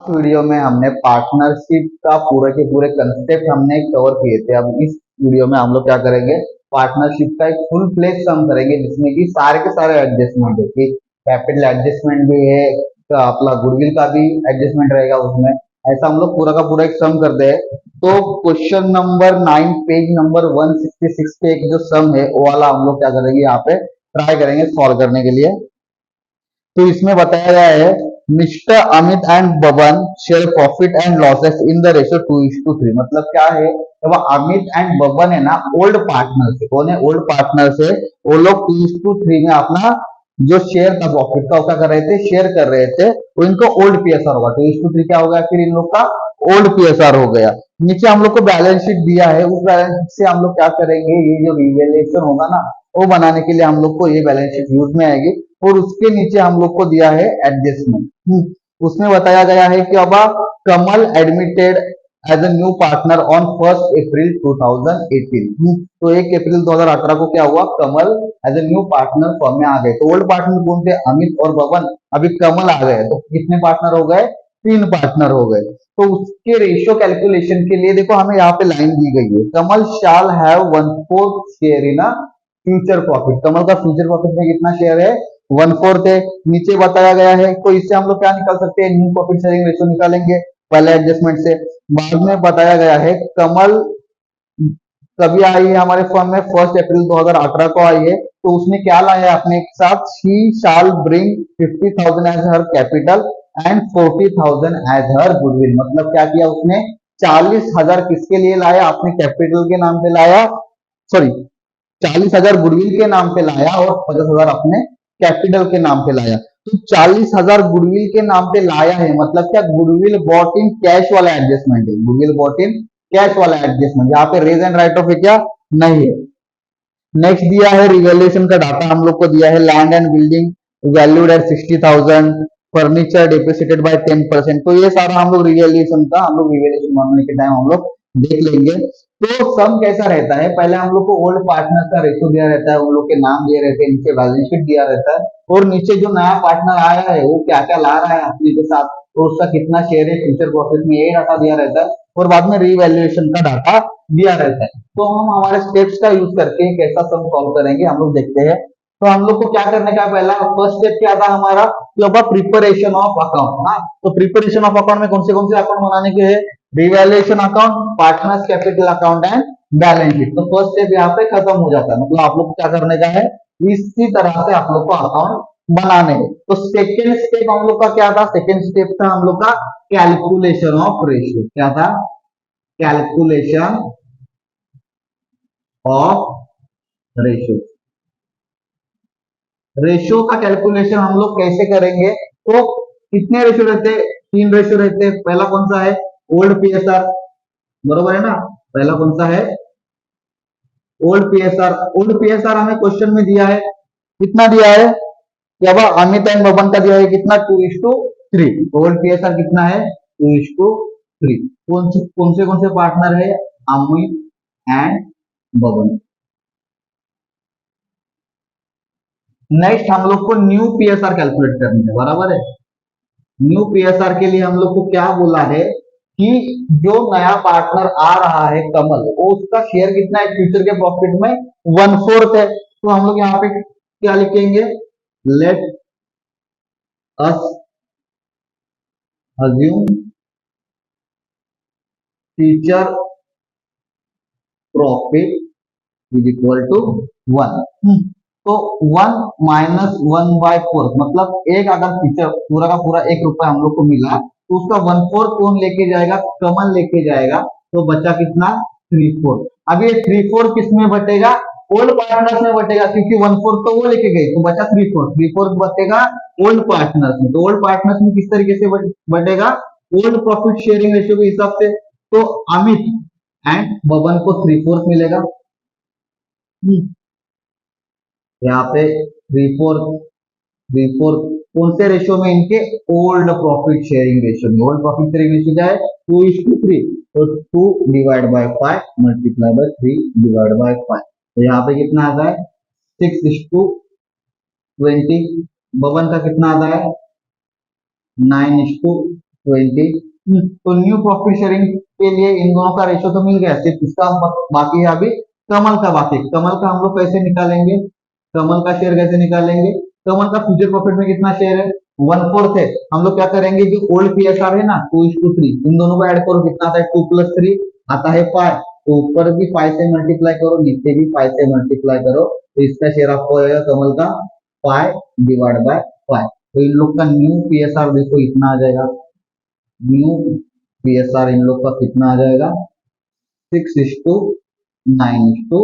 Video में हमने partnership का पूरे के पूरे कंसेप्ट हमने कवर किए थे। अब इस वीडियो में हम लोग क्या करेंगे, पार्टनरशिप का एक फुल फ्लेज सम करेंगे जिसमें कि सारे के सारे एडजस्टमेंट है कि कैपिटल एडजस्टमेंट भी है, तो अपना गुडविल का भी एडजस्टमेंट रहेगा उसमें। ऐसा हम लोग पूरा का पूरा एक सम करते हैं। तो क्वेश्चन नंबर 9 पेज नंबर 166 पे एक जो सम है वो वाला हम लोग क्या करेंगे, यहाँ पे ट्राई करेंगे सॉल्व करने के लिए। तो इसमें बताया गया है mister Amit and Baban share profit and losses in the ratio 2:3। मतलब क्या है, जब अमित एंड बबन है ना, ओल्ड पार्टनर से, कौन है, ओल्ड पार्टनर से वो लोग 2:3 में अपना जो शेयर था प्रॉफिट का, क्या कर रहे थे, शेयर कर रहे थे। वो इनको ओल्ड पीएसआर होगा, 2:3 क्या हो गया फिर इन लोग का, ओल्ड पीएसआर हो गया। नीचे हम लोग को बैलेंस शीट दिया है, उस बैलेंस शीट से हम लोग क्या करेंगे, ये जो रिवेल्यूशन होगा ना, वो बनाने के लिए हम लोग को ये बैलेंस शीट यूज में आएगी। और उसके नीचे हम लोग को दिया है एडजस्टमेंट। उसमें बताया गया है कि अब Kamal admitted as a new partner on 1 अप्रैल 2018। तो 1 अप्रैल 2018 को क्या हुआ, Kamal as a new partner firm में आ गए। तो ओल्ड पार्टनर कौन थे, अमित और बबन, अभी कमल आ गए, तो कितने पार्टनर हो गए, 3 पार्टनर हो गए। तो उसके रेशियो कैलकुलेशन के लिए देखो हमें यहाँ पे लाइन दी गई है, Kamal shall have 1/4 share in a future profit. Kamal का फ्यूचर प्रॉफिट में कितना शेयर है, 1/4 है। नीचे बताया गया है, तो इससे हम लोग क्या निकाल सकते हैं, न्यू प्रॉफिट शेयरिंग रेशियो निकालेंगे पहले एडजस्टमेंट से। बाद में बताया गया है कमल कभी आई है हमारे फर्म में, 1 अप्रैल 2018 को आई है। तो उसने क्या लाया है अपने साथ, she shall bring 50,000 as her capital and 40,000 as her goodwill. मतलब क्या किया उसने, 40,000 किसके लिए लाया, अपने कैपिटल के नाम पे लाया, सॉरी 40,000 गुडविल के नाम पे लाया और 50,000 अपने कैपिटल के नाम पे लाया। तो 40,000 गुडविल के नाम पे लाया है, मतलब क्या, गुडविल बॉट इन कैश वाला एडजस्टमेंट है, गुडविल बॉट इन कैश वाला एडजस्टमेंट। यहाँ पे रेज एंड राइट ऑफ है क्या, नहीं है। नेक्स्ट दिया है रिवैल्यूएशन का डाटा हम लोग को दिया है, land and building valued at 60,000, furniture depreciated by 10%। तो ये सारा हम लोग रिवैल्यूएशन का, हम लोग रिवैल्यूएशन मानने के टाइम हम लोग देख लेंगे। तो सम कैसा रहता है, पहले हम लोग को ओल्ड पार्टनर का रेशियो दिया रहता है, उन लोग के नाम दिए रहते हैं, नीचे बैलेंस शीट दिया रहता है, और नीचे जो नया पार्टनर आया है वो क्या क्या ला रहा है अपने के साथ, तो उसका कितना शेयर है फ्यूचर प्रॉफिट में, ये डाटा दिया रहता है। और बाद में रिवैल्यूएशन का डाटा दिया रहता है। तो हम हमारे स्टेप्स का यूज करके कैसा सम सॉल्व करेंगे हम लोग देखते हैं। तो हम लोग को क्या करने का, पहला फर्स्ट स्टेप क्या था हमारा, कि अब प्रिपरेशन ऑफ अकाउंट। हाँ, तो प्रिपरेशन ऑफ अकाउंट में कौन से अकाउंट बनाने के हैं, revaluation account, partners capital account and balance sheet. तो फर्स्ट स्टेप यहाँ पे खत्म हो जाता है, मतलब आप लोग को क्या करने का है, इसी तरह से आप लोग को अकाउंट बनाने हैं। तो सेकेंड स्टेप हम लोग का क्या था, सेकेंड स्टेप था हम लोग का कैलकुलेशन ऑफ रेशियो। क्या था, कैलकुलेशन ऑफ रेशियो। रेशियो का कैलकुलेशन हम लोग कैसे करेंगे, तो कितने रेशियो रहते हैं, 3 रेशियो रहते हैं। पहला कौन सा है, ओल्ड पीएसआर, बरोबर है ना, पहला कौन सा है, ओल्ड पीएसआर। ओल्ड पीएसआर हमें क्वेश्चन में दिया है, कितना दिया है, क्या अब अमित एंड बबन का दिया है कितना, 2:3। ओल्ड पीएसआर कितना है, 2:3। कौन से पार्टनर है, अमित एंड बबन। नेक्स्ट हम लोग को न्यू पीएसआर कैलकुलेट करनी है, बराबर है। न्यू पीएसआर के लिए हम लोग को क्या बोला है, कि जो नया पार्टनर आ रहा है कमल, वो उसका शेयर कितना है फ्यूचर के प्रॉफिट में, 1/4 है। तो हम लोग यहाँ पे क्या लिखेंगे, let us assume future profit is equal to 1। तो 1 माइनस 1/4, मतलब एक अगर फ्यूचर पूरा का पूरा 1 रुपया हम लोग को मिला, तो उसका 1/4 कौन लेके जाएगा, कमल लेके जाएगा। तो बचा कितना, 3/4। अब ये 3/4 किस में बटेगा, ओल्ड पार्टनर्स में बटेगा, क्योंकि 1/4 तो वो लेके गए, तो बचा 3/4 बटेगा ओल्ड पार्टनर्स में। तो ओल्ड पार्टनर्स में किस तरीके से बटेगा, ओल्ड प्रॉफिट शेयरिंग रेशियो के हिसाब से। तो अमित एंड बबन को 3/4 मिलेगा। यहाँ पे 3/4 कौन से रेशियो में, इनके ओल्ड प्रॉफिट शेयरिंग रेशियो में। ओल्ड प्रॉफिट शेयरिंग रेशियो क्या है, 2:3। तो 2 divide by 5 multiply by 3 divide by 5। तो यहाँ पे कितना आता है, 6:20। बबन का कितना आता है, 9:10। 20। तो न्यू प्रॉफिट शेयरिंग के लिए इन दोनों का रेशो तो मिल गया, सिर्फ इसका बाकी है अभी कमल का बाकी। कमल का हम लोग कैसे निकालेंगे, कमल का शेयर कैसे निकालेंगे, कमल का फ्यूचर प्रॉफिट में कितना शेयर है, 1/4 है। हम लोग क्या करेंगे, जो ओल्ड पीएसआर है ना 2:3, इन दोनों को ऐड करो, कितना आता है 2 + 3 आता है 5। तो ऊपर भी 5 से मल्टीप्लाई करो, नीचे भी 5 से मल्टीप्लाई करो, तो इसका शेयर आपको आएगा कमल का 5/5। तो इन लोग का न्यू पीएसआर देखो इतना आ जाएगा, न्यू पीएसआर इन लोग का कितना आ जाएगा, 6:9:5।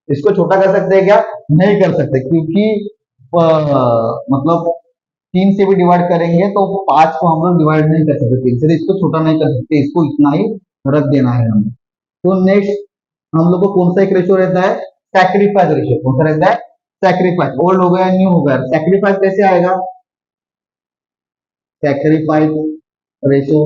इसको छोटा कर सकते हैं क्या, नहीं कर सकते, क्योंकि मतलब 3 से भी डिवाइड करेंगे तो 5 को हम लोग डिवाइड नहीं कर सकते 3 से, तो इसको छोटा नहीं कर सकते, इसको इतना ही रख देना है हमें। तो नेक्स्ट हम लोग को कौन सा एक रेशियो रहता है, सैक्रिफाइस रेशियो। कौन सा रहता है, सैक्रिफाइस। ओल्ड हो गया न्यू हो गया, सैक्रिफाइस कैसे आएगा, सैक्रिफाइस रेशियो,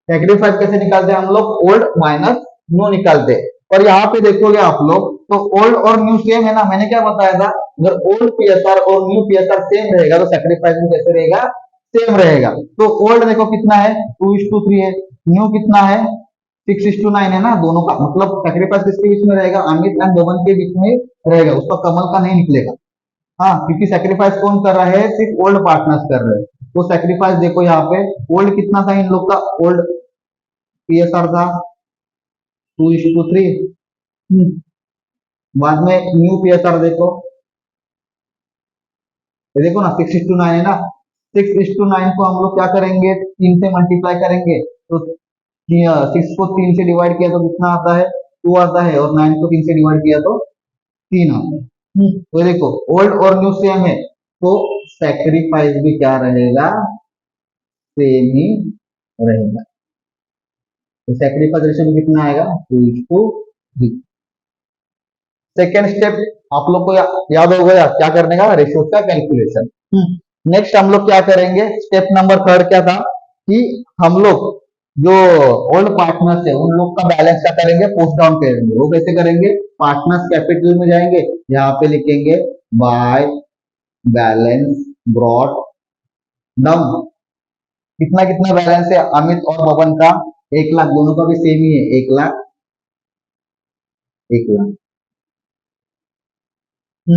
सेक्रीफाइस कैसे निकालते हैं हम लोग, ओल्ड माइनस न्यू निकालते हैं। और यहाँ पे देखोगे आप लोग तो ओल्ड और न्यू सेम है ना, मैंने क्या बताया था, अगर ओल्ड पीएसआर और न्यू पीएसआर सेम रहेगा तो सेक्रीफाइस भी कैसे रहेगा, सेम रहेगा। तो ओल्ड देखो कितना है 2:3 है, न्यू कितना है 6:9 है ना, दोनों का मतलब सेक्रीफाइस किसके बीच में रहेगा, अमित एंड बबन के बीच में रहेगा, उसका कमल का नहीं निकलेगा। हाँ, क्योंकि सेक्रीफाइस कौन कर रहा है, सिर्फ ओल्ड पार्टनर्स कर रहे हैं। तो सेक्रीफाइस देखो यहाँ पे ओल्ड कितना था इन लोग का, ओल्ड पीएसआर था 2:3। बाद में न्यू पीएसआर देखो, ये देखो ना 6:9 है ना, 6:9 को हम लोग क्या करेंगे, 3 से मल्टीप्लाई करेंगे, तो 6 को 3 से डिवाइड किया तो कितना आता है, 2 आता है, और 9 को 3 से डिवाइड किया तो 3 आता है। तो देखो ओल्ड और न्यू सेम है, तो सेक्रीफाइस भी क्या रहेगा, सेम ही रहेगा। तो सेक्रीफाइस रेशियो में कितना आएगा, 2:3। सेकेंड स्टेप आप लोग को याद हो गया क्या करने का, रेशियो का कैलकुलेशन। नेक्स्ट हम लोग क्या करेंगे, स्टेप नंबर 3 क्या था, कि हम लोग जो ओल्ड पार्टनर्स है उन लोग का बैलेंस क्या करेंगे, पोस्ट डाउन करेंगे। वो कैसे करेंगे, पार्टनर्स कैपिटल में जाएंगे, यहाँ पे लिखेंगे बाय बैलेंस ब्रॉट डाउन। कितना कितना बैलेंस है अमित और बबन का, 1 लाख, दोनों का भी सेम ही है, 1 लाख 1 लाख। तो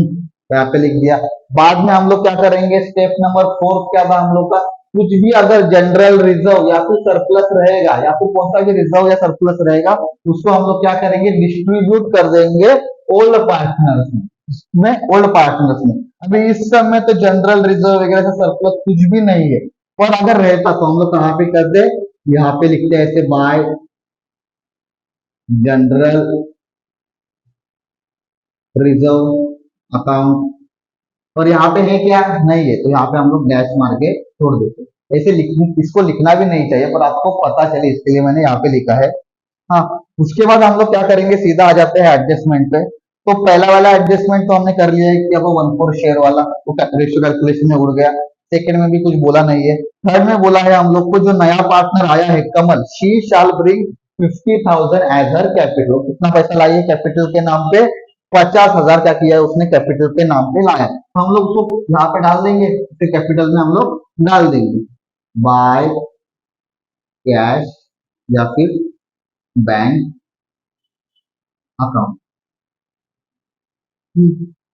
यहाँ पे लिख दिया। बाद में हम लोग क्या करेंगे, स्टेप नंबर 4 क्या था हम लोग का, कुछ भी अगर जनरल रिजर्व या फिर सरप्लस रहेगा, या फिर कौन सा भी रिजर्व या सरप्लस रहेगा, उसको हम लोग क्या करेंगे, डिस्ट्रीब्यूट कर देंगे ओल्ड पार्टनर्स में, ओल्ड पार्टनर्स में। अभी इस समय तो जनरल रिजर्व वगैरह से सरप्लस कुछ भी नहीं है, पर अगर रहता तो हम लोग कहाँ पे कर दे, यहाँ पे लिखते हैं ऐसे बाय जनरल रिजर्व अकाउंट। और यहाँ पे है क्या, नहीं है, तो यहाँ पे हम लोग डैश मार के छोड़ देते। ऐसे इसको लिखना भी नहीं चाहिए, पर आपको पता चले इसके लिए मैंने यहाँ पे लिखा है। हाँ, उसके बाद हम लोग क्या करेंगे, सीधा आ जाते हैं एडजस्टमेंट पे। तो पहला वाला एडजस्टमेंट तो हमने कर लिया है कि अब 1/4 शेयर वाला, वो रेशियो कैलकुलेशन में उड़ गया। सेकंड में भी कुछ बोला नहीं है। थर्ड में बोला है हम लोग को, जो नया पार्टनर आया है Kamal, she shall bring 50,000 as her capital. कितना पैसा लाई है कैपिटल के नाम पे, 50,000 क्या किया है उसने कैपिटल के नाम पे लाया। तो हम लोग उसको यहाँ पे डाल देंगे, फिर कैपिटल में हम लोग डाल देंगे बाय कैश या फिर बैंक अकाउंट।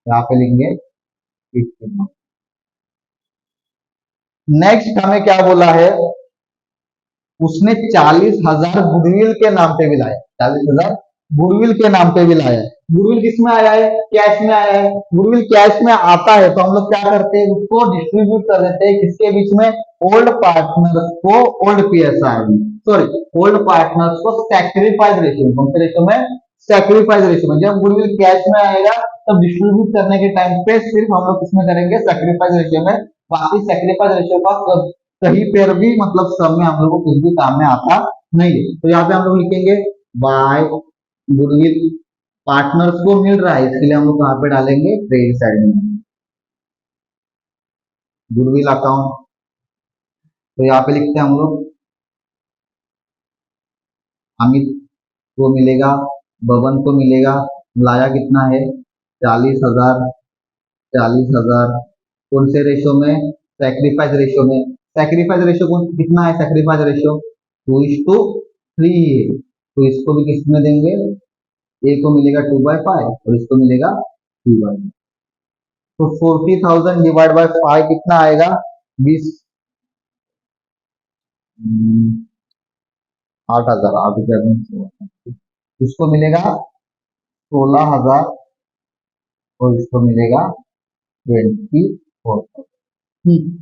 यहाँ पे लिखेंगे 50। नेक्स्ट हमें क्या बोला है, उसने 40,000 गुडविल के नाम पे भी लाया, 40,000 गुडविल के नाम पे भी लाया है। गुडविल किस में आया है, कैश में आया है। गुडविल कैश में आता है तो हम लोग क्या करते हैं, उसको डिस्ट्रीब्यूट कर देते हैं किसके बीच में, ओल्ड पार्टनर्स को ओल्ड पीएसआर में, सॉरी ओल्ड पार्टनर्स को सैक्रिफाइस रेशियो में। कौन से रेशियो में, सैक्रिफाइस रेशियो में। जब गुडविल कैश में आएगा तब डिस्ट्रीब्यूट करने के टाइम पे सिर्फ हम लोग किसमें करेंगे, सैक्रिफाइस रेशियो में। बाकी सैक्रिफाइस रेशियो का कहीं पर भी मतलब सब में हम लोग को कुछ भी काम में आता नहीं है। तो यहाँ पे हम लोग लिखेंगे बाय गुडविल, पार्टनर्स को मिल रहा है इसके लिए हम लोग कहाँ पे डालेंगे, क्रेडिट साइड में, गुडविल अकाउंट। तो यहाँ पे लिखते हैं हम लोग अमित को मिलेगा, बबन को मिलेगा, लाया कितना है 40,000, 40,000 कौन से रेशो में? सैक्रिफाइस रेशो में। सैक्रिफाइस रेशो कौन कितना है? सैक्रिफाइस रेशो 2:3 है। तो इसको भी किस में देंगे? ए को मिलेगा 2/5 और इसको मिलेगा 3/5। तो 40,000 डिवाइड बाय 5 कितना आएगा? 20, 8,000। 8,000 इसको मिलेगा 16,000 और इसको मिलेगा 24।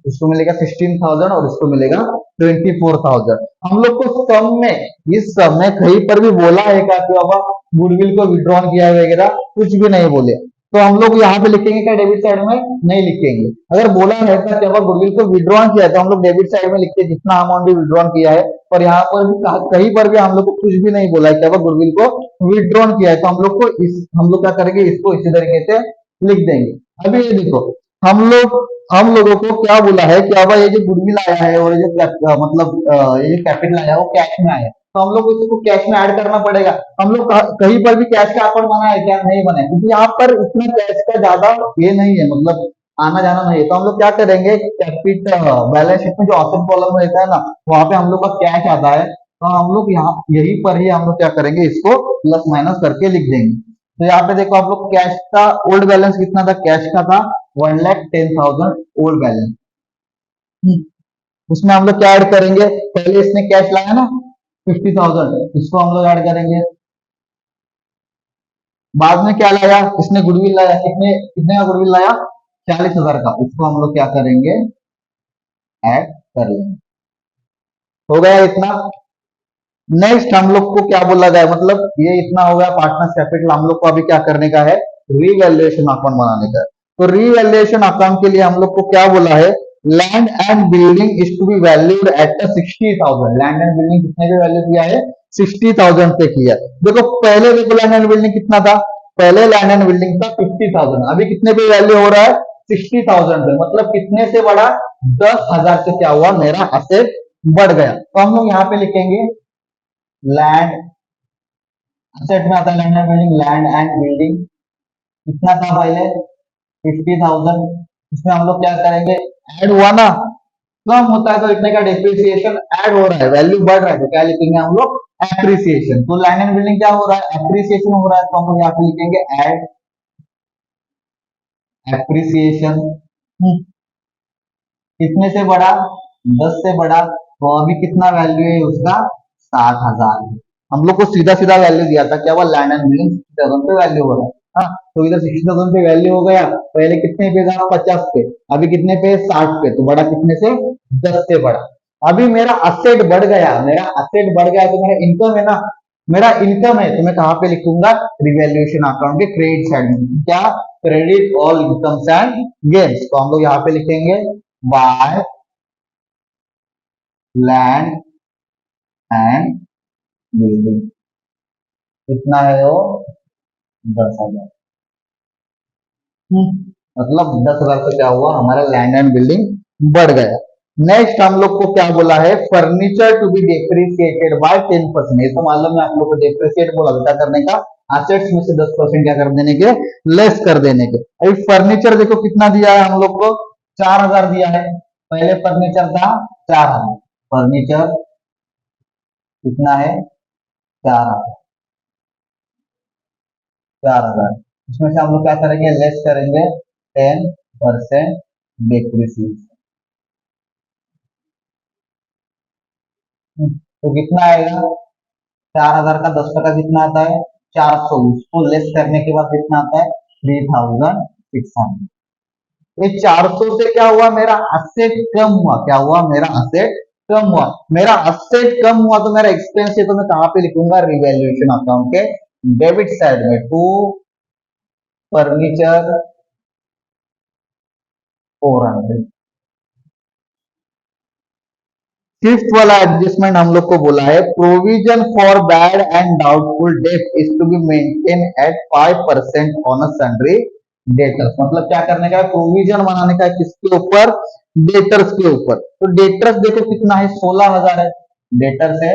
इसको मिलेगा 16,000 और इसको मिलेगा 24,000। हम लोग को सम में इस सम में कहीं पर भी बोला है क्या कि बाबा गुडविल को विड्रॉन किया वगैरह? कुछ भी नहीं बोले। तो हम लोग यहाँ पे लिखेंगे क्या डेबिट साइड में? नहीं लिखेंगे। अगर बोला रहता कि बाबा गुडविल को विड्रॉन किया है, तो हम लोग डेबिट साइड में लिखते जितना अमाउंट भी विड्रॉन किया है। पर यहाँ पर भी कहीं पर भी हम लोग को कुछ भी नहीं बोला है कि बाबा गुडविल को विड्रॉन किया है। तो हम लोग क्या करेंगे? इसको इसी तरीके से लिख देंगे। अभी ये देखो, हम लोगों को क्या बोला है कि अब ये जो गुडविल आया है और ये जो ये जो कैपिटल आया है वो कैश में आया है। तो हम लोग को इसको कैश में ऐड करना पड़ेगा। हम लोग कहीं पर भी कैश का अकाउंट बना है क्या? नहीं बना है, क्योंकि यहाँ पर इतना कैश का ज्यादा ये नहीं है, मतलब आना जाना नहीं है। तो हम लोग क्या करेंगे? कैपिटल बैलेंस शीट में जो ऑप्शन कॉलम रहता है ना, वहां पे हम लोग का कैश आता है। तो हम लोग यहाँ यही पर ही हम लोग क्या करेंगे? इसको प्लस माइनस करके लिख देंगे। तो यहाँ पे देखो आप लोग, कैश का ओल्ड बैलेंस कितना था? कैश का था 1,10,000 ओल्ड बैलेंस। उसमें हम लोग क्या ऐड करेंगे? पहले इसने कैश लाया ना 50,000, इसको हम लोग ऐड करेंगे। बाद में क्या लाया? इसने गुडविल लाया, कितने कितने का गुडविल लाया? 40,000 का। उसको हम लोग क्या करेंगे? ऐड कर लेंगे। हो गया इतना। नेक्स्ट हम लोग को क्या बोला जाए, मतलब ये इतना हो गया पार्टनर्स कैपिटल। हम लोग को अभी क्या करने का है? रीवैल्यूएशन अकाउंट बनाने का है। तो रीवैल्यूएशन अकाउंट के लिए हम लोग को क्या बोला है? Land and building is to be valued at 60,000। Land and building कितने पे वैल्यू किया है? 60,000 पे किया। देखो पहले देखो लैंड एंड बिल्डिंग कितना था? पहले लैंड एंड बिल्डिंग था 50,000। अभी कितने पे वैल्यू हो रहा है? 60,000 पे। मतलब कितने से बढ़ा? 10,000 से क्या हुआ? मेरा असेट बढ़ गया। तो हम लोग यहाँ पे लिखेंगे लैंड, असेट में आता है land and building. Land and building कितना था पहले? 50,000। इसमें हम लोग क्या करेंगे? ऐड हुआ ना, कम होता है तो इतने का डिप्रिसिएशन ऐड हो रहा है, वैल्यू बढ़ रहा है, तो क्या लिखेंगे हम लोग? एप्रिसिएशन। तो लैंड एंड बिल्डिंग क्या हो रहा है? एप्रिसिएशन हो रहा है, तो हम लोग यहाँ पे लिखेंगे ऐड एप्रिसिएशन। कितने से बढ़ा? 10 से बढ़ा। तो अभी कितना वैल्यू है उसका? 60,000। हम लोग को सीधा सीधा वैल्यू दिया था क्या? वो लैंड एंड बिल्डिंग 60,000 पे वैल्यू हो रहा है। हाँ, तो इधर 60,000 पे वैल्यू हो गया। पहले कितने पे था? 50 पे। अभी कितने पे? 60 पे। तो बढ़ा कितने से? 10 से बढ़ा। अभी मेरा असेट बढ़ गया। मेरा असेट बढ़ गया तो मेरा इनकम है ना, मेरा इनकम है, तो मैं कहां पे लिखूंगा? रिवैल्यूएशन अकाउंट के क्रेडिट साइड में। क्या? Credit all incomes and gains. तो हम लोग यहाँ पे लिखेंगे बाय लैंड एंड बिल्डिंग। कितना है वो? 10,000। मतलब 10,000 से क्या हुआ? हमारा लैंड एंड बिल्डिंग बढ़ गया। नेक्स्ट हम लोग को क्या बोला है? Furniture to be depreciated by 10%। ये तो मालूम है आप लोग को, डेप्रिसिएट बोला क्या करने का? असेट्स में से 10% क्या कर देने के? लेस कर देने के। अभी फर्नीचर देखो कितना दिया है हम लोग को? 4,000 दिया है। पहले फर्नीचर था 4,000। फर्नीचर कितना है? 4,000। 4,000। इसमें से हम लोग क्या करेंगे? लेस करेंगे 10% डिप्रिसिएशन। तो कितना आएगा? 4,000 का 10% कितना आता है? 400। उसको लेस करने के बाद कितना आता है? 3,600। ये 400 से क्या हुआ? मेरा असेट कम हुआ। क्या हुआ? मेरा असेट कम हुआ। मेरा असेट कम हुआ तो मेरा एक्सपेंस है, तो मैं कहां पे लिखूंगा? रिवैल्यूएशन अकाउंट के डेबिट साइड में। To furniture 400। फिफ्थ वाला एडजस्टमेंट हम लोग को बोला है provision for bad and doubtful debt is to be maintain at 5% on a sundry debtors. मतलब क्या करने का है? प्रोविजन बनाने का है। किसके ऊपर? डेटर्स के ऊपर। तो डेटर्स देखो कितना है? 16,000 है। डेटर्स है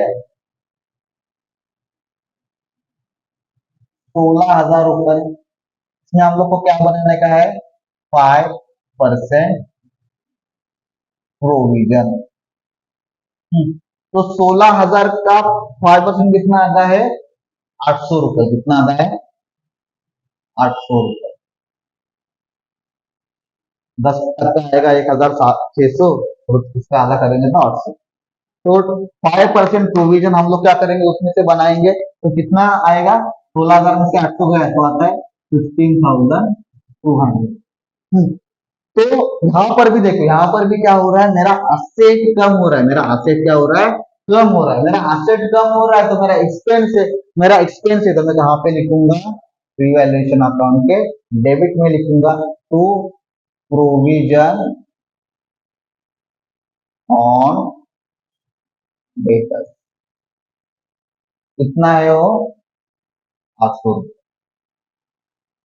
16,000 ऊपर। इसमें हम लोग को क्या बनाने का है? 5 परसेंट प्रोविजन। तो 16,000 का 5% कितना आता है? 800 रुपए। कितना आता है? 800 रुपए। 10% का आएगा 1,600, और इसका आधा करेंगे तो 800। तो 5% प्रोविजन हम लोग क्या करेंगे, उसमें से बनाएंगे। तो कितना आएगा? 16,000 में से 800 गया तो आता है 15,200। तो यहाँ पर भी देखो, यहाँ पर भी क्या हो रहा है, मेरा असेट कम हो रहा है। मेरा असेट क्या हो रहा है? कम हो रहा है। मेरा असेट कम हो रहा है तो मेरा एक्सपेंस है। मेरा एक्सपेंस है तो मैं कहाँ पे लिखूंगा? रिवैल्यूएशन अकाउंट के डेबिट में लिखूंगा। To provision on debtors. कितना है वो? 800।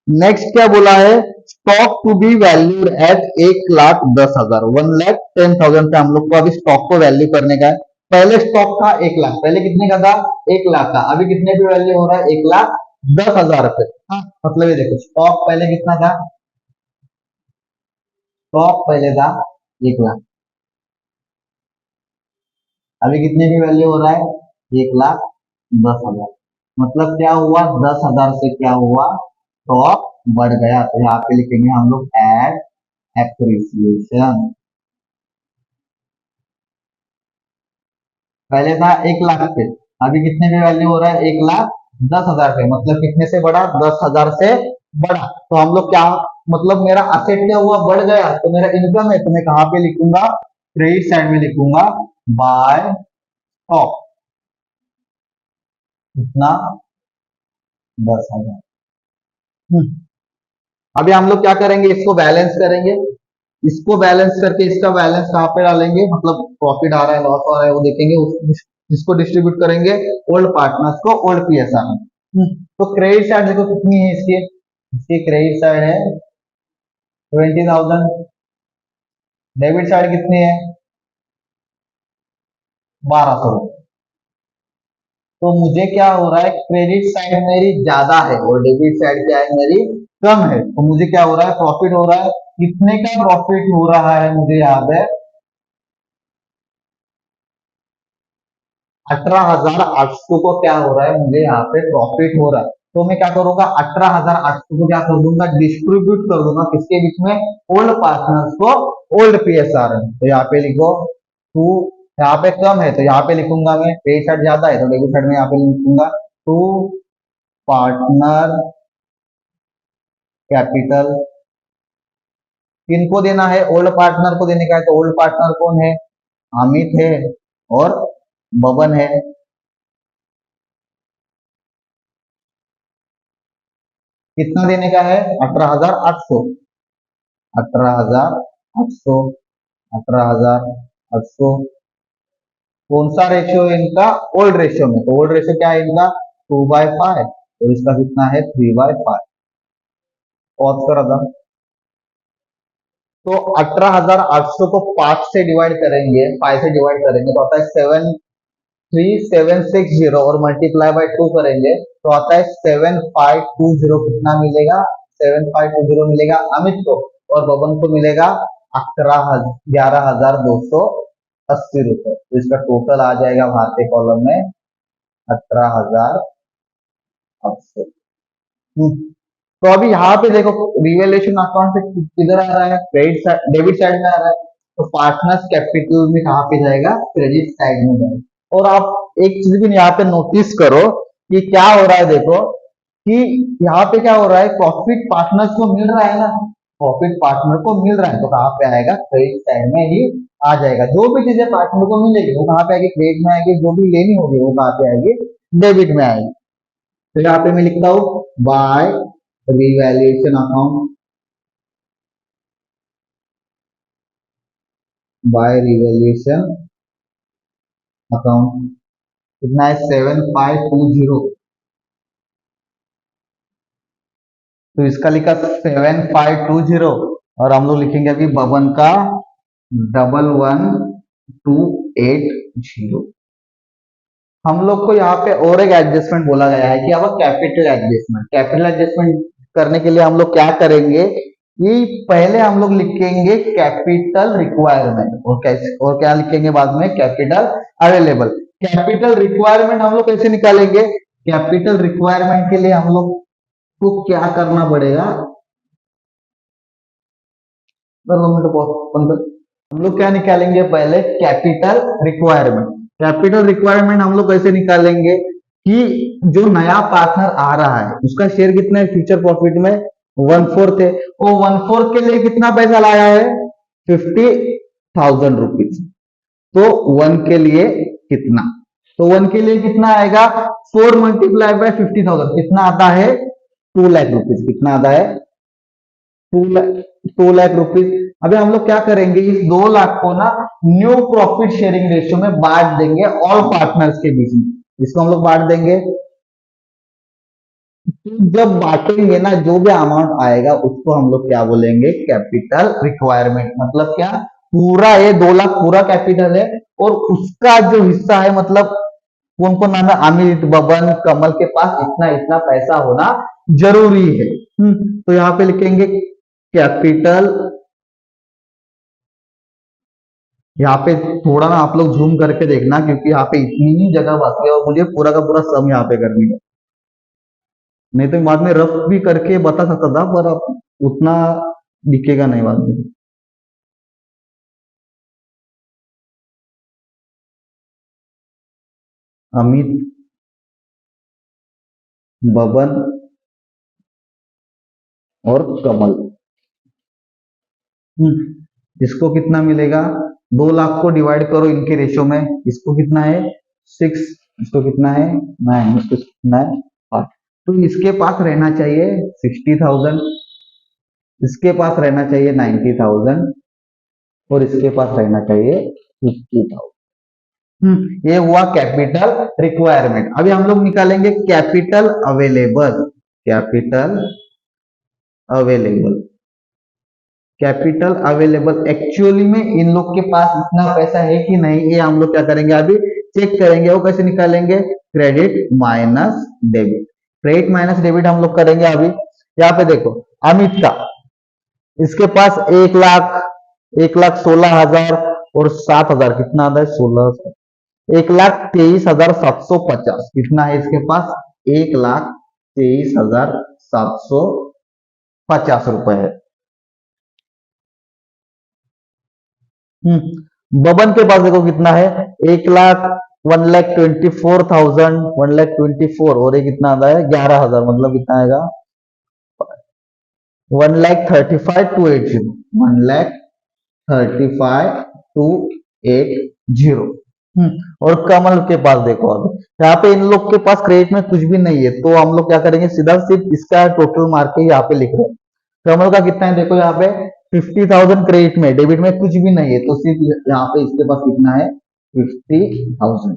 नेक्स्ट क्या बोला है? Stock to be valued at 1,10,000, 1,10,000 पे हम लोग को अभी स्टॉक को वैल्यू करने का है। पहले स्टॉक था 1,00,000, पहले कितने का था? 1,00,000 का। अभी कितने पे वैल्यू हो रहा है? 1,10,000 पे। हाँ, मतलब ये देखो, स्टॉक पहले कितना था? स्टॉक पहले था 1,00,000, अभी कितने की वैल्यू हो रहा है? 1,10,000। मतलब क्या हुआ? 10,000 से क्या हुआ? स्टॉक बढ़ गया। तो यहाँ पे लिखेंगे हम लोग एड एप्रिसिएशन। पहले था 1,00,000 पे, अभी कितने पे वैल्यू हो रहा है? 1,10,000 पे। मतलब कितने से बढ़ा? 10,000 से बढ़ा। तो हम लोग क्या, मतलब मेरा असेट क्या हुआ? बढ़ गया। तो मेरा इनकम है तो मैं कहाँ पे लिखूंगा? क्रेडिट साइड में लिखूंगा बाय स्टॉक। कितना? 10,000। अभी हम लोग क्या करेंगे? इसको बैलेंस करेंगे। इसको बैलेंस करके इसका बैलेंस कहाँ पे डालेंगे, मतलब प्रॉफिट आ रहा है लॉस आ रहा है वो देखेंगे, इसको डिस्ट्रीब्यूट करेंगे ओल्ड पार्टनर्स को, ओल्ड पीएसआर में। तो क्रेडिट साइड देखो कितनी है इसकी। इसकी क्रेडिट साइड है 20,000। डेबिट साइड कितनी है? 1,200। तो मुझे क्या हो रहा है? क्रेडिट साइड मेरी ज्यादा है और डेबिट साइड क्या है मेरी? कम है। तो मुझे क्या हो रहा है? प्रॉफिट हो रहा है। कितने का प्रॉफिट हो रहा है मुझे याद है? 18,800 को क्या हो रहा है? मुझे यहाँ पे प्रॉफिट हो रहा है। तो मैं क्या करूंगा? 18,800 को क्या कर दूंगा? डिस्ट्रीब्यूट कर दूंगा किसके बीच में? ओल्ड पार्टनर्स को, ओल्ड पीएसआर में। तो यहाँ पे लिखो टू, यहाँ पे कम है तो यहाँ पे लिखूंगा मैं, क्रेडिट साइड ज्यादा है तो डेबिट साइड में यहाँ पे लिखूंगा टू पार्टनर कैपिटल। किनको देना है? ओल्ड पार्टनर को देने का है। तो ओल्ड पार्टनर कौन है? अमित है और बबन है। कितना देने का है? 18,800। 18,800। 18,800। कौन सा रेशियो है इनका? ओल्ड रेशियो में। तो ओल्ड रेशियो क्या है इनका? 2/5। और इसका कितना है? 3/5। पॉज कर था। तो 18,800 को 5 से डिवाइड करेंगे, 5 से डिवाइड करेंगे तो आता है 73760, और मल्टीप्लाई बाय 2 करेंगे तो आता है 7520। कितना मिलेगा? 7520 मिलेगा अमित को, और बबन को मिलेगा 11,280 रुपए। तो इसका टोटल आ जाएगा भारतीय कॉलम में 18,800। तो अभी यहाँ पे देखो, रिवेल्यूशन अकाउंट पे किधर आ रहा है? क्रेडिट साइड, डेबिट साइड में आ रहा है। तो पार्टनर्स कैपिटल में कहाँ पे जाएगा? क्रेडिट साइड में जाएगा। और आप एक चीज भी यहाँ पे नोटिस करो कि क्या हो रहा है, देखो कि यहाँ पे क्या हो रहा है? प्रॉफिट पार्टनर्स को मिल रहा है ना, प्रॉफिट पार्टनर को मिल रहा है तो कहाँ पे आएगा? क्रेडिट साइड में ही आ जाएगा। जो भी चीजें पार्टनर को मिलेगी वो कहाँ पे आएगी? क्रेडिट में आएगी। जो भी लेनी होगी वो कहाँ पे आएगी? डेबिट में आएगी। तो यहाँ पे मैं लिखता हूँ by revaluation account, by revaluation account. कितना है? 7520। तो इसका लिखा 7520, और हम लोग लिखेंगे अभी बबन का 11,280। हम लोग को यहाँ पे और एक एडजस्टमेंट बोला गया है कि अब कैपिटल एडजस्टमेंट। कैपिटल एडजस्टमेंट करने के लिए हम लोग क्या करेंगे? ये पहले हम लोग लिखेंगे कैपिटल रिक्वायरमेंट, और क्या लिखेंगे बाद में, कैपिटल अवेलेबल। कैपिटल रिक्वायरमेंट हम लोग कैसे निकालेंगे? कैपिटल रिक्वायरमेंट के लिए हम लोग को क्या करना पड़ेगा, हम लोग क्या निकालेंगे पहले, कैपिटल रिक्वायरमेंट। कैपिटल रिक्वायरमेंट हम लोग कैसे निकालेंगे कि जो नया पार्टनर आ रहा है उसका शेयर कितना है फ्यूचर प्रॉफिट में, 1/4 है। वो 1/4 के लिए कितना पैसा लाया है, 50,000 रुपीज। तो 1 के लिए कितना, तो 1 के लिए कितना आएगा, 4 मल्टीप्लाई बाय 50,000 कितना आता है, 2 लाख रुपीज। कितना आता है, 2 लाख रुपीज। अभी हम लोग क्या करेंगे, इस 2 लाख को ना न्यू प्रॉफिट शेयरिंग रेशियो में बांट देंगे ऑल पार्टनर्स के बीच में। इसको हम लोग बांट देंगे। जब बांटेंगे ना, जो भी अमाउंट आएगा उसको हम लोग क्या बोलेंगे, कैपिटल रिक्वायरमेंट। मतलब क्या, पूरा ये 2 लाख पूरा कैपिटल है, और उसका जो हिस्सा है, मतलब कौन कौन नाम है, अमित, बबन, कमल के पास इतना इतना पैसा होना जरूरी है। तो यहाँ पे लिखेंगे कैपिटल। यहाँ पे थोड़ा ना आप लोग जूम करके देखना, क्योंकि यहाँ पे इतनी ही जगह बाकी है और मुझे पूरा का पूरा सम यहाँ पे करनी है। नहीं तो बाद में रफ भी करके बता सकता था, पर अब उतना दिखेगा नहीं बाद में। अमित, बबन और कमल। इसको कितना मिलेगा, 2 लाख को डिवाइड करो इनके रेशियो में, इसको कितना है 6, इसको कितना है 9, इसको कितना है 8। तो इसके पास रहना चाहिए 60,000, इसके पास रहना चाहिए 90,000, और इसके पास रहना चाहिए 50,000। ये हुआ कैपिटल रिक्वायरमेंट। अभी हम लोग निकालेंगे capital available. Capital available, capital available actually में इन लोग के पास इतना पैसा है कि नहीं, ये हम लोग क्या करेंगे अभी चेक करेंगे। वो कैसे निकालेंगे, credit minus debit. Credit minus debit हम लोग करेंगे अभी। यहाँ पे देखो, अमित का, इसके पास 1 लाख, 1,16,000 और 7,000, कितना आता है 16, 1,23,750 कितना है इसके पास, 1,23,750 रुपए है। बबन के पास देखो कितना है, 1 लाख, 1,24,000, 1,24,000, और ये कितना आता है 11,000, मतलब कितना आएगा 1,35,280, 1,35,280। और कमल के पास देखो, अभी यहाँ पे इन लोग के पास क्रेडिट में कुछ भी नहीं है, तो हम लोग क्या करेंगे, सीधा सिर्फ इसका टोटल मार के यहाँ पे लिख रहे हैं। कमल का कितना है देखो, यहाँ पे 50,000 क्रेडिट में, डेबिट में कुछ भी नहीं है, तो सिर्फ यहाँ पे इसके पास कितना है 50,000।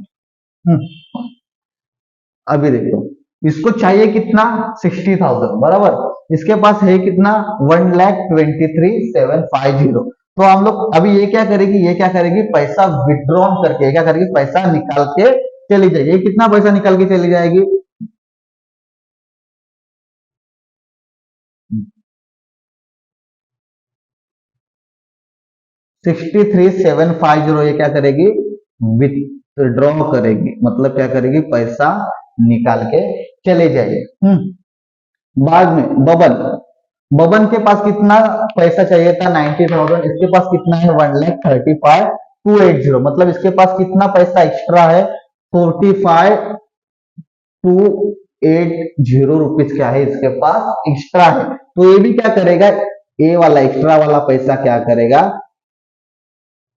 अभी देखो, इसको चाहिए कितना 60,000 बराबर, इसके पास है कितना 1,23,750। तो हम लोग अभी ये क्या करेगी, ये क्या करेगी, पैसा विड्रॉन करके क्या करेगी, पैसा निकाल के चली जाएगी। ये कितना पैसा निकाल के चली जाएगी, 63,750। ये क्या करेगी, विथड्रॉ करेगी, मतलब क्या करेगी, पैसा निकाल के चले जाएगी। बाद में बबन, बबन के पास कितना पैसा चाहिए था 90,000, इसके पास कितना है 1,35,280, मतलब इसके पास कितना पैसा एक्स्ट्रा है 45,280 क्या है इसके पास एक्स्ट्रा है। तो ये भी क्या करेगा, ए वाला एक्स्ट्रा वाला पैसा क्या करेगा,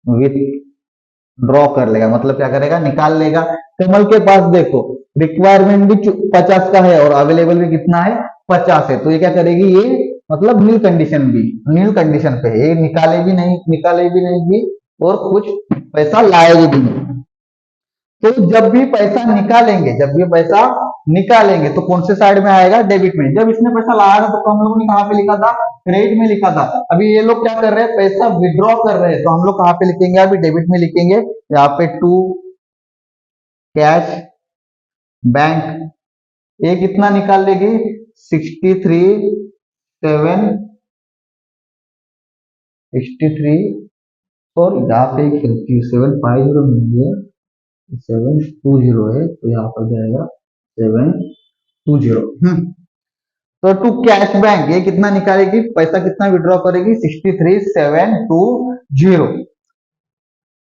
विथ ड्रॉ कर लेगा, मतलब क्या करेगा, निकाल लेगा। कमल के पास देखो, रिक्वायरमेंट भी 50 का है और अवेलेबल भी कितना है 50 है, तो ये क्या करेगी, ये मतलब नील कंडीशन भी, नील कंडीशन पे है, ये निकाले भी नहीं भी, और कुछ पैसा लाएगी भी नहीं। तो जब भी पैसा निकालेंगे, जब भी पैसा निकालेंगे तो कौन से साइड में आएगा, डेबिट में। जब इसने पैसा लाया था तो हम लोगों ने कहाँ पे लिखा था, क्रेडिट में लिखा था। अभी ये लोग क्या कर रहे हैं, पैसा विड्रॉ कर रहे हैं, तो हम लोग कहाँ पे लिखेंगे, अभी डेबिट में लिखेंगे। यहाँ पे टू कैश बैंक, ये कितना निकाल लेगी 63,750, 63 और यहाँ पे एक गलती 750 नहीं है, 720 है, तो यहाँ पर जाएगा 720। तो टू कैश बैंक ये कितना निकालेगी, पैसा कितना विड्रॉ करेगी, 63720।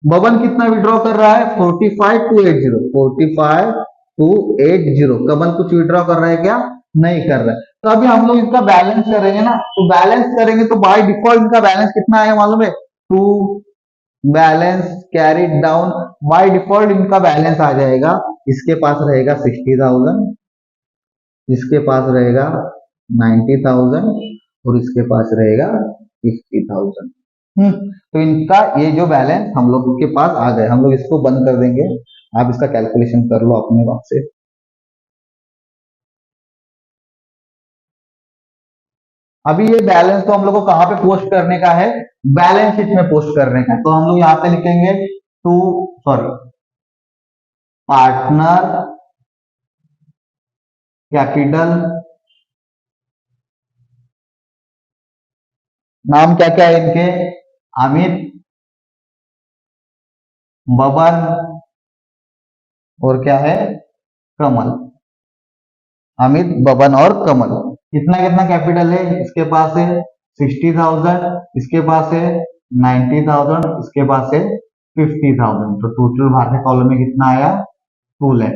बबन कितना विड्रॉ कर रहा है, 45280, 45280। कबन कुछ विड्रॉ कर रहा है क्या, नहीं कर रहा है। तो अभी हम लोग इसका बैलेंस करेंगे ना, तो बैलेंस करेंगे तो बाय डिफॉल्ट इनका बैलेंस कितना आएगा मालूम है, to balance carried down, by default इनका बैलेंस आ जाएगा, इसके पास रहेगा 60,000, इसके पास रहेगा 90,000 और इसके पास रहेगा 50,000। तो इनका ये जो बैलेंस हम लोग के पास आ गए, हम लोग इसको बंद कर देंगे। आप इसका कैलकुलेशन कर लो अपने आप से। अभी ये बैलेंस तो हम लोग को कहां पे पोस्ट करने का है, बैलेंस शीट में पोस्ट करने का है। तो हम लोग यहां पे लिखेंगे टू सॉरी पार्टनर कैपिटल, नाम क्या क्या है इनके, अमित, बबन और क्या है, कमल। अमित, बबन और कमल, कितना कितना कैपिटल है इसके पास है, 60,000, इसके पास है 90,000, इसके पास है 50,000। तो टोटल बाहर के कॉलम में कितना आया, 2 लाख।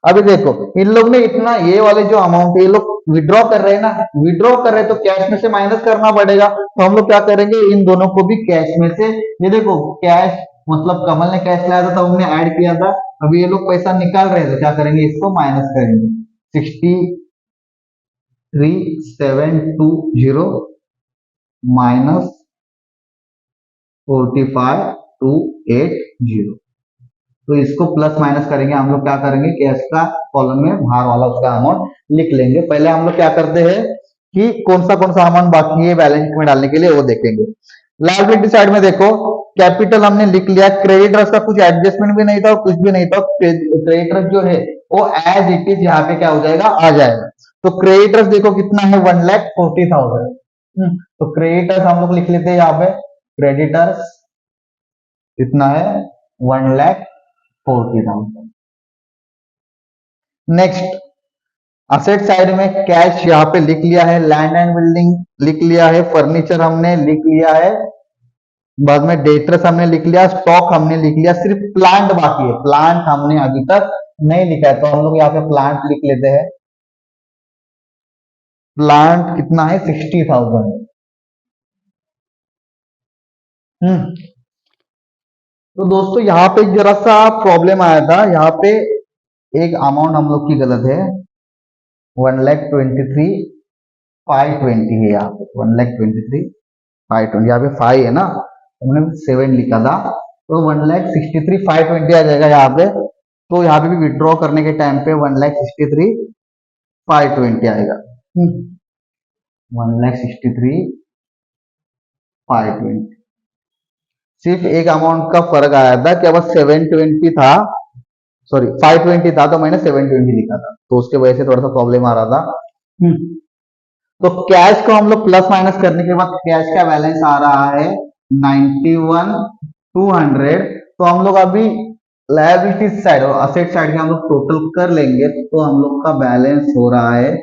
अभी देखो इन लोग ने इतना, ये वाले जो अमाउंट ये लोग विड्रॉ कर रहे हैं ना, विड्रॉ कर रहे हैं तो कैश में से माइनस करना पड़ेगा। तो हम लोग क्या करेंगे, इन दोनों को भी कैश में से, ये देखो कैश मतलब कमल ने कैश लाया था तो हमने ऐड किया था, अभी ये लोग पैसा निकाल रहे हैं तो क्या करेंगे, इसको माइनस करेंगे। 63,720 माइनस 45,280, तो इसको प्लस माइनस करेंगे। हम लोग क्या करेंगे, कैश का कॉलम में बाहर वाला उसका अमाउंट लिख लेंगे। पहले हम लोग क्या करते हैं कि कौन सा अमाउंट बाकी है बैलेंस शीट में डालने के लिए वो देखेंगे। लायबिलिटी साइड में देखो कैपिटल हमने लिख लिया, क्रेडिटर्स का कुछ एडजस्टमेंट भी नहीं था और कुछ भी नहीं था, क्रेडिटर्स जो है वो एज इट इज यहाँ पे क्या हो जाएगा, आ जाएगा। तो क्रेडिटर्स देखो कितना है, 1,40,000। तो क्रेडिटर्स हम लोग लिख लेते हैं यहाँ पे, क्रेडिटर्स कितना है, 1,40,000। नेक्स्ट असेट साइड में कैश यहाँ पे लिख लिया है, लैंड एंड बिल्डिंग लिख लिया है, फर्नीचर हमने लिख लिया है, बाद में डेटर्स हमने लिख लिया, स्टॉक हमने लिख लिया, सिर्फ प्लांट बाकी है। प्लांट हमने अभी तक नहीं लिखा है, तो हम लोग यहाँ पे प्लांट लिख लेते हैं। प्लांट कितना है, 60,000। तो दोस्तों यहाँ पे जरा सा प्रॉब्लम आया था, यहाँ पे एक अमाउंट हम लोग की गलत है, 1,23,520 है यहाँ पे, 1,23,520, यहाँ पे 5 है ना, हमने 7 लिखा था, तो 1,63,520 आ जाएगा यहाँ पे। तो यहाँ पे भी विड्रॉ करने के टाइम पे 1,63,520 आएगा, 1,63,520। सिर्फ एक अमाउंट का फर्क आया था कि अब 720 था, सॉरी 520 था, तो मैंने 720 लिखा था, तो उसके वजह से थोड़ा सा प्रॉब्लम आ रहा था। तो कैश को हम लोग प्लस माइनस करने के बाद कैश का बैलेंस आ रहा है 91,200। तो हम लोग अभी लायबिलिटी साइड और असेट साइड के हम लोग टोटल कर लेंगे, तो हम लोग का बैलेंस हो रहा है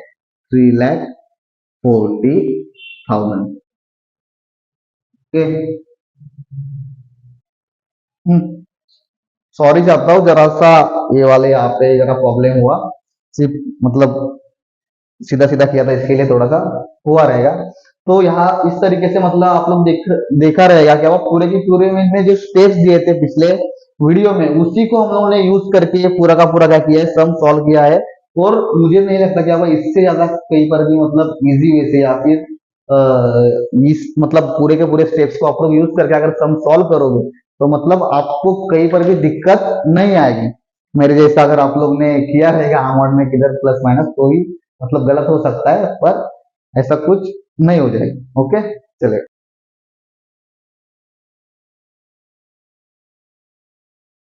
3,40,000। ओके, सॉरी चाहता हूँ जरा सा ये वाले यहाँ पे जरा प्रॉब्लम हुआ, सिर्फ मतलब सीधा सीधा किया था इसके लिए थोड़ा सा हुआ रहेगा। तो यहाँ इस तरीके से मतलब आप लोग देखा रहेगा कि वो पूरे के पूरे में जो स्टेप्स दिए थे पिछले वीडियो में, उसी को हम लोगों ने यूज करके ये पूरा का पूरा क्या किया है, सम सॉल्व किया है। और मुझे नहीं लगता कि अब इससे ज्यादा कहीं पर भी मतलब इजी वे से या फिर इस मतलब पूरे के पूरे स्टेप्स को आप लोग यूज करके अगर सम सॉल्व करोगे तो मतलब आपको कहीं पर भी दिक्कत नहीं आएगी। मेरे जैसा अगर आप लोग ने किया रहेगा अमाउंट में किधर प्लस माइनस, तो ही मतलब गलत हो सकता है, पर ऐसा कुछ नहीं हो जाएगा। ओके, चले।